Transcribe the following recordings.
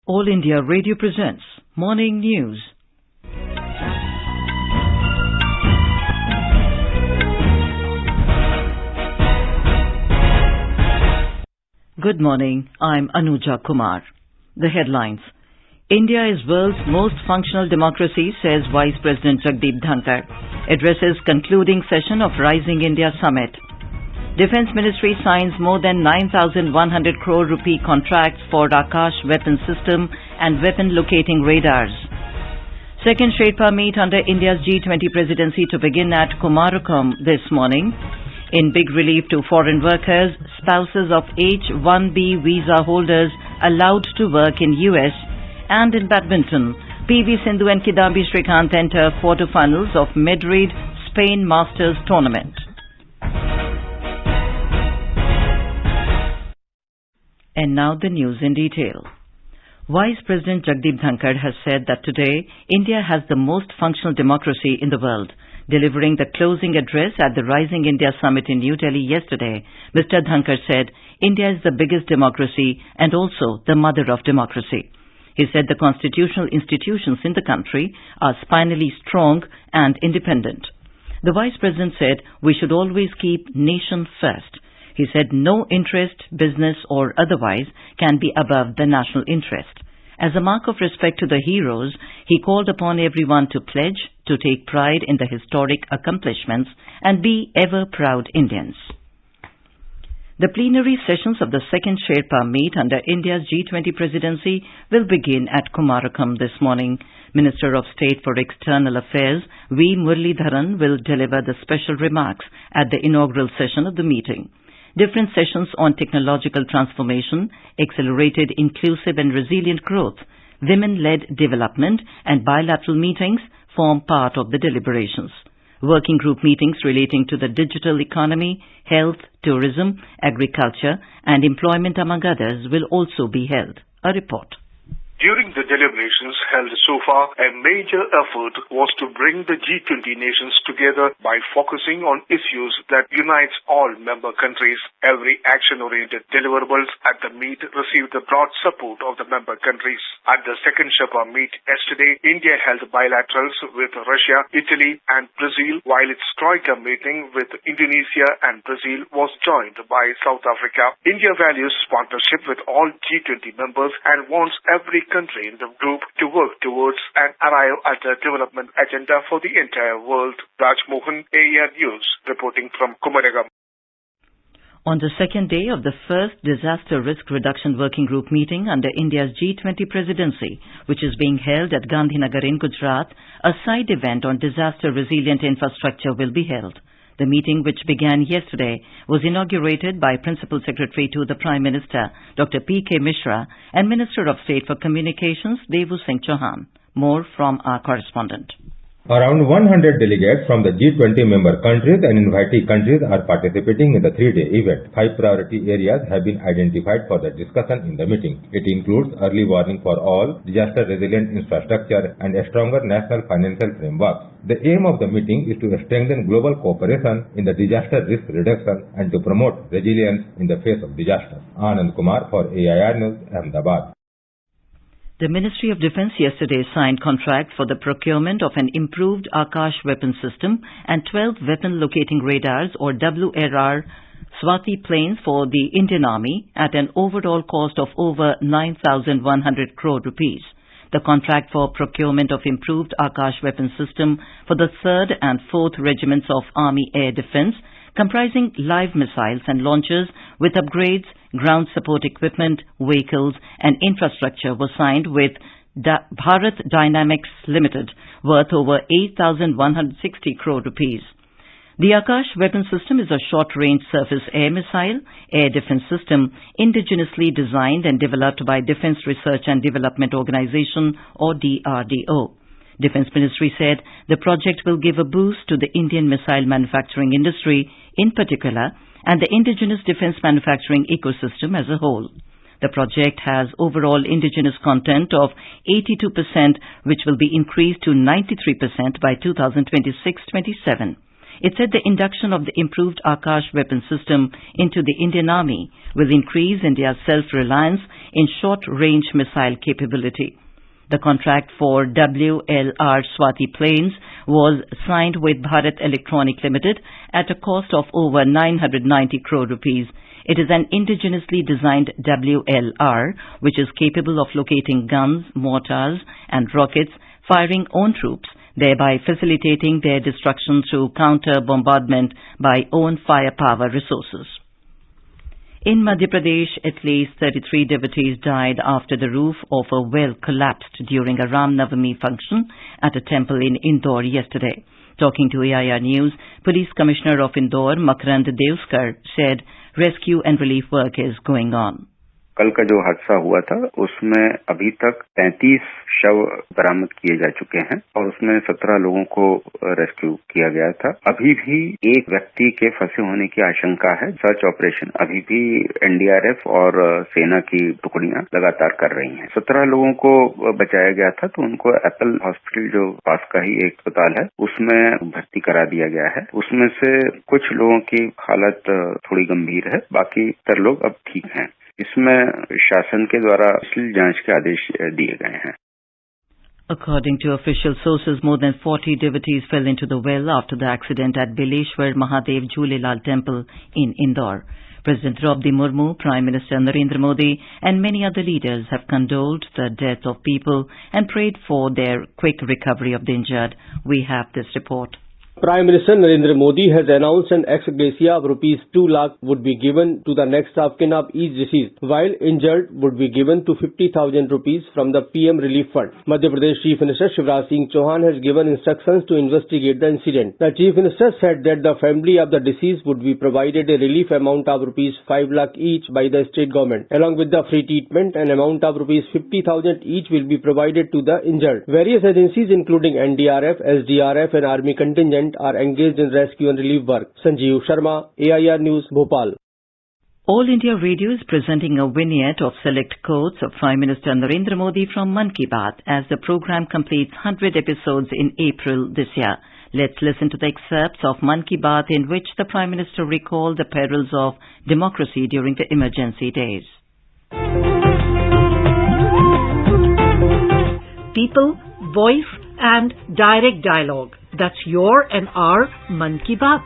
All India Radio presents Morning News. Good morning, I'm Anuja Kumar. The headlines. India is world's most functional democracy, says Vice President Jagdeep Dhankhar. Addresses concluding session of Rising India Summit. Defence Ministry signs more than 9,100 crore rupee contracts for Akash weapon system and weapon locating radars. Second Sherpa Meet under India's G20 Presidency to begin at Kumarakom this morning. In big relief to foreign workers, spouses of H-1B visa holders allowed to work in US. And in badminton, Sindhu and Kidambi Srikanth enter quarterfinals of Madrid Spain Masters tournament. And now the news in detail. Vice President Jagdeep Dhankhar has said that today India has the most functional democracy in the world. Delivering the closing address at the Rising India Summit in New Delhi yesterday, Mr. Dhankhar said India is the biggest democracy and also the mother of democracy. He said the constitutional institutions in the country are spinally strong and independent. The Vice President said we should always keep nation first. He said no interest, business or otherwise, can be above the national interest. As a mark of respect to the heroes, he called upon everyone to pledge to take pride in the historic accomplishments and be ever proud Indians. The plenary sessions of the second Sherpa Meet under India's G20 Presidency will begin at Kumarakom this morning. Minister of State for External Affairs V. Muralidharan will deliver the special remarks at the inaugural session of the meeting. Different sessions on technological transformation, accelerated inclusive and resilient growth, women-led development and bilateral meetings form part of the deliberations. Working group meetings relating to the digital economy, health, tourism, agriculture and employment among others will also be held. A report. During the deliberations held so far, a major effort was to bring the G20 nations together by focusing on issues that unites all member countries. Every action-oriented deliverables at the meet received the broad support of the member countries. At the second Sherpa Meet yesterday, India held bilaterals with Russia, Italy and Brazil, while its Troika meeting with Indonesia and Brazil was joined by South Africa. India values partnership with all G20 members and wants every country in the group to work towards and arrive at a development agenda for the entire world. Raj Mohan, AER News, reporting from Kumarakom. On the second day of the first Disaster Risk Reduction Working Group meeting under India's G20 Presidency, which is being held at Gandhinagar in Gujarat, a side event on disaster-resilient infrastructure will be held. The meeting, which began yesterday, was inaugurated by Principal Secretary to the Prime Minister, Dr. P.K. Mishra, and Minister of State for Communications, Devu Singh Chauhan. More from our correspondent. Around 100 delegates from the G20 member countries and invitee countries are participating in the three-day event. 5 priority areas have been identified for the discussion in the meeting. It includes early warning for all, disaster-resilient infrastructure, and a stronger national financial framework. The aim of the meeting is to strengthen global cooperation in the disaster risk reduction and to promote resilience in the face of disaster. Anand Kumar for AIR News, Ahmedabad. The Ministry of Defence yesterday signed contract for the procurement of an improved Akash weapon system and 12 weapon locating radars or WRR Swati planes for the Indian Army at an overall cost of over 9,100 crore rupees. The contract for procurement of improved Akash weapon system for the 3rd and 4th Regiments of Army Air Defence, comprising live missiles and launchers with upgrades, ground support equipment, vehicles and infrastructure was signed with Bharat Dynamics Limited, worth over 8,160 crore rupees. The Akash weapon system is a short-range surface air missile, air defense system indigenously designed and developed by Defense Research and Development Organization or DRDO. Defense Ministry said the project will give a boost to the Indian missile manufacturing industry in particular and the indigenous defense manufacturing ecosystem as a whole. The project has overall indigenous content of 82%, which will be increased to 93% by 2026-27. It said the induction of the improved Akash weapon system into the Indian Army will increase India's self-reliance in short-range missile capability. The contract for WLR Swati planes was signed with Bharat Electronic Limited at a cost of over 990 crore rupees. It is an indigenously designed WLR which is capable of locating guns, mortars and rockets, firing own troops, thereby facilitating their destruction through counter-bombardment by own firepower resources. In Madhya Pradesh, at least 33 devotees died after the roof of a well collapsed during a Ram Navami function at a temple in Indore yesterday. Talking to AIR News, Police Commissioner of Indore, Makarand Devskar, said rescue and relief work is going on. कल का जो हादसा हुआ था उसमें अभी तक 33 शव बरामद किए जा चुके हैं और उसमें 17 लोगों को रेस्क्यू किया गया था। अभी भी एक व्यक्ति के फंसे होने की आशंका है। सर्च ऑपरेशन अभी भी एनडीआरएफ और सेना की टुकड़ियां लगातार कर रही हैं। 17 लोगों को बचाया गया था तो उनको एप्पल हॉस्पिटल जो पास का ही एक अस्पताल है उसमें भर्ती करा दिया गया है। उसमें से कुछ लोगों की हालत थोड़ी गंभीर है, बाकी 70 लोग अब ठीक हैं। इसमें शासन के द्वारा जांच के आदेश दिए गए हैं। According to official sources, more than 40 devotees fell into the well after the accident at Bileshwar Mahadev Jhulelal Temple in Indore. President Draupadi Murmu, Prime Minister Narendra Modi and many other leaders have condoled the death of people and prayed for their quick recovery of the injured. We have this report. Prime Minister Narendra Modi has announced an ex gratia of rupees 2 lakh would be given to the next of kin of each deceased, while injured would be given to 50,000 rupees from the PM Relief Fund. Madhya Pradesh Chief Minister Shivraj Singh Chauhan has given instructions to investigate the incident. The Chief Minister said that the family of the deceased would be provided a relief amount of rupees 5 lakh each by the state government. Along with the free treatment, an amount of rupees 50,000 each will be provided to the injured. Various agencies including NDRF, SDRF and Army contingent are engaged in rescue and relief work. Sanjeev Sharma, AIR News, Bhopal. All India Radio is presenting a vignette of select quotes of Prime Minister Narendra Modi from Mann Ki Baat as the program completes 100 episodes in April this year. Let's listen to the excerpts of Mann Ki Baat in which the Prime Minister recalled the perils of democracy during the emergency days. People, voice and direct dialogue. That's your and our Mann Ki Baat.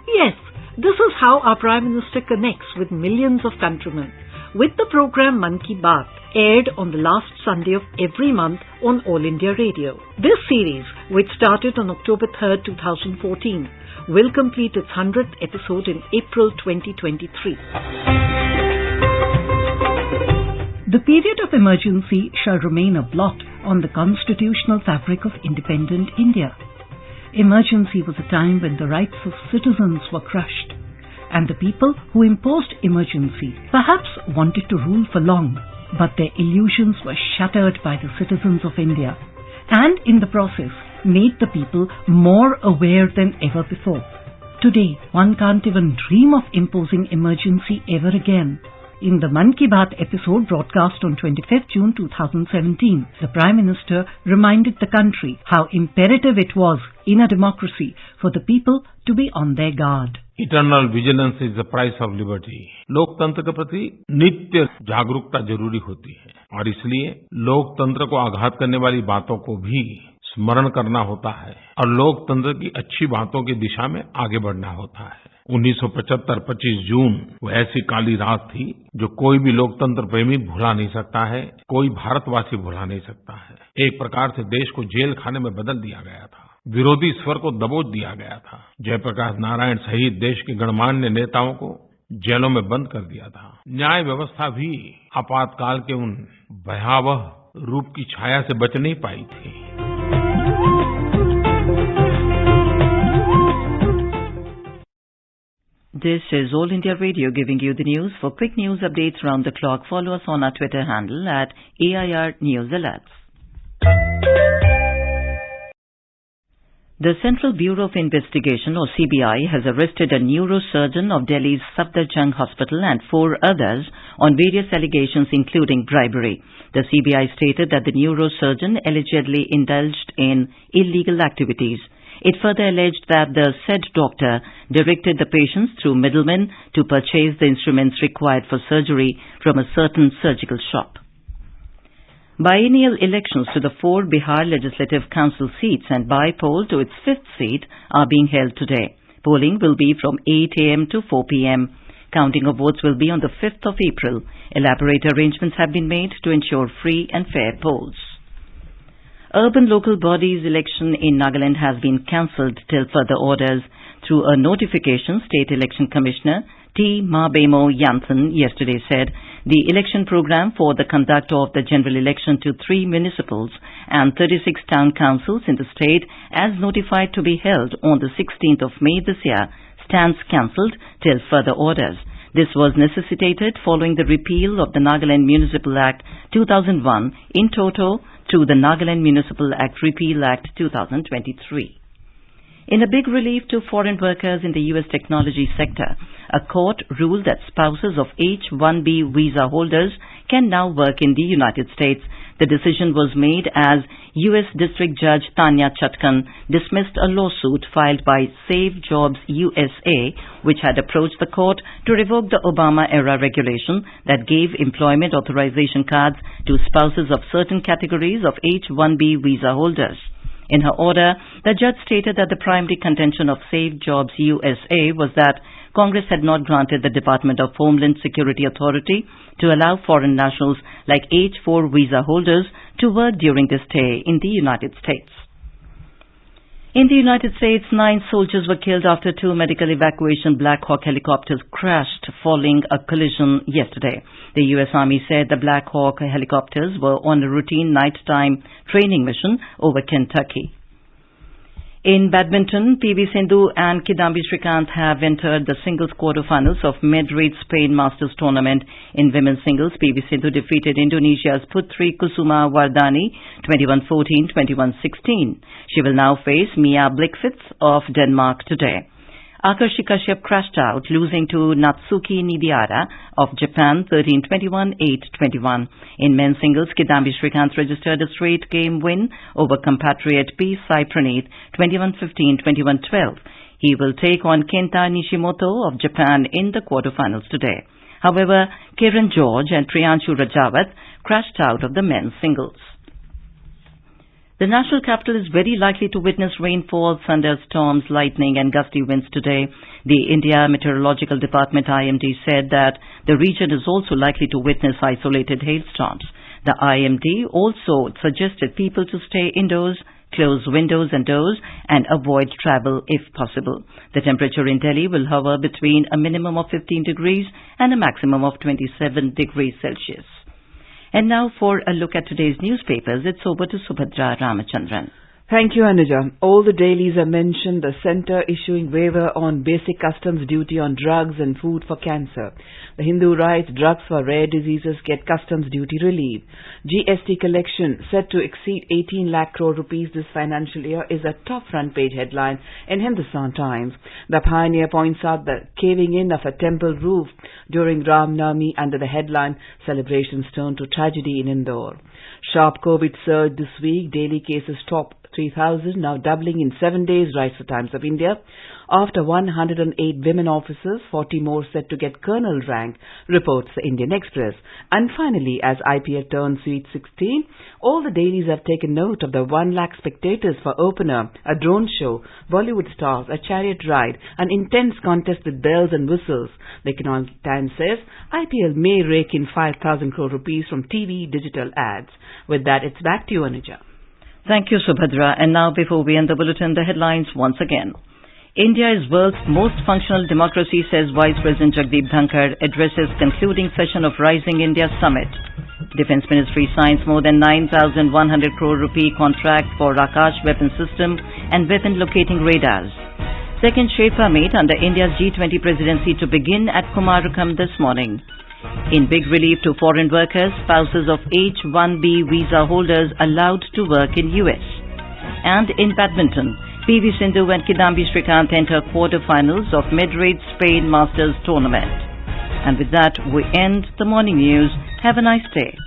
Yes, this is how our Prime Minister connects with millions of countrymen. With the program Mann Ki Baat, aired on the last Sunday of every month on All India Radio. This series, which started on October 3rd, 2014, will complete its 100th episode in April 2023. The period of emergency shall remain a blot on the constitutional fabric of independent India. Emergency was a time when the rights of citizens were crushed, and the people who imposed emergency perhaps wanted to rule for long, but their illusions were shattered by the citizens of India, and in the process made the people more aware than ever before. Today, one can't even dream of imposing emergency ever again. In the Mann Ki Baat episode broadcast on 25th June 2017, the Prime Minister reminded the country how imperative it was in a democracy for the people to be on their guard. Eternal vigilance is the price of liberty. लोकतंत्र के प्रति नित्य जागरूकता जरूरी होती है और इसलिए लोकतंत्र को आघात करने वाली बातों को भी स्मरण करना होता है और लोकतंत्र की अच्छी बातों की दिशा में आगे बढ़ना होता है। 1975 25 जून वो ऐसी काली रात थी जो कोई भी लोकतंत्र प्रेमी भुला नहीं सकता है, कोई भारतवासी भुला नहीं सकता है। एक प्रकार से देश को जेल खाने में बदल दिया गया था, विरोधी स्वर को दबोच दिया गया था। जयप्रकाश नारायण सहित देश के गणमान्य नेताओं को जेलों में बंद कर दिया था। न्याय व्यवस्था भी आपातकाल के उन भयावह रूप की छाया से बच नहीं पाई थी। This is All India Radio giving you the news. For quick news updates round the clock, follow us on our Twitter handle at AIR News Alerts. The Central Bureau of Investigation or CBI has arrested a neurosurgeon of Delhi's Safdarjung Hospital and 4 others on various allegations including bribery. The CBI stated that the neurosurgeon allegedly indulged in illegal activities. It further alleged that the said doctor directed the patients through middlemen to purchase the instruments required for surgery from a certain surgical shop. Biennial elections to the 4 Bihar Legislative Council seats and by-poll to its 5th seat are being held today. Polling will be from 8 a.m. to 4 p.m. Counting of votes will be on the 5th of April. Elaborate arrangements have been made to ensure free and fair polls. Urban local bodies election in Nagaland has been cancelled till further orders. Through a notification, State Election Commissioner T. Mabemo Yanthan yesterday said the election program for the conduct of the general election to 3 municipals and 36 town councils in the state, as notified to be held on the 16th of May this year, stands cancelled till further orders. This was necessitated following the repeal of the Nagaland Municipal Act 2001 in toto to the Nagaland Municipal Act Repeal Act 2023. In a big relief to foreign workers in the U.S. technology sector, a court ruled that spouses of H-1B visa holders can now work in the United States. The decision was made as U.S. District Judge Tanya Chatkan dismissed a lawsuit filed by Save Jobs USA, which had approached the court to revoke the Obama-era regulation that gave employment authorization cards to spouses of certain categories of H-1B visa holders. In her order, the judge stated that the primary contention of Save Jobs USA was that Congress had not granted the Department of Homeland Security authority to allow foreign nationals like H-4 visa holders to work during their stay in the United States. In the United States, 9 soldiers were killed after 2 medical evacuation Black Hawk helicopters crashed following a collision yesterday. The U.S. Army said the Black Hawk helicopters were on a routine nighttime training mission over Kentucky. In badminton, PV Sindhu and Kidambi Srikanth have entered the singles quarterfinals of Madrid Spain Masters tournament. In women's singles, PV Sindhu defeated Indonesia's Putri Kusuma Wardani 21-14, 21-16. She will now face Mia Blichfitz of Denmark today. Akash crashed out, losing to Natsuki Nibiara of Japan 13-21, 8-21. In men's singles, Kidambi Srikanth registered a straight game win over compatriot P. Sai Praneeth 21-15, 21-12. He will take on Kenta Nishimoto of Japan in the quarterfinals today. However, Kiran George and Priyanshu Rajawat crashed out of the men's singles. The national capital is very likely to witness rainfall, thunderstorms, lightning and gusty winds today. The India Meteorological Department IMD said that the region is also likely to witness isolated hailstorms. The IMD also suggested people to stay indoors, close windows and doors and avoid travel if possible. The temperature in Delhi will hover between a minimum of 15 degrees and a maximum of 27 degrees Celsius. And now for a look at today's newspapers, it's over to Subhadra Ramachandran. Thank you, Anuja. All the dailies have mentioned the centre issuing waiver on basic customs duty on drugs and food for cancer. The Hindu writes drugs for rare diseases get customs duty relief. GST collection set to exceed 18 lakh crore rupees this financial year is a top front page headline in Hindustan Times. The Pioneer points out the caving in of a temple roof during Ram Navami under the headline Celebrations Turn to Tragedy in Indore. Sharp COVID surge this week, daily cases top 3,000, now doubling in 7 days, writes the Times of India. After 108 women officers, 40 more set to get colonel rank, reports the Indian Express. And finally, as IPL turns Sweet 16, all the dailies have taken note of the 1 lakh spectators for opener, a drone show, Bollywood stars, a chariot ride, an intense contest with bells and whistles. The Economic Times says IPL may rake in 5,000 crore rupees from TV digital ads. With that, it's back to you, Anuja. Thank you, Subhadra. And now, before we end the bulletin, the headlines once again. India is world's most functional democracy, says Vice President Jagdeep Dhankhar, addresses concluding session of Rising India Summit. Defence Ministry signs more than 9,100 crore rupee contract for Akash weapon system and weapon locating radars. Second Sherpa Meet under India's G20 presidency to begin at Kumarakom this morning. In big relief to foreign workers, spouses of H-1B visa holders allowed to work in US. And in badminton, PV Sindhu and Kidambi Srikanth enter quarterfinals of Madrid Spain Masters tournament. And with that, we end the morning news. Have a nice day.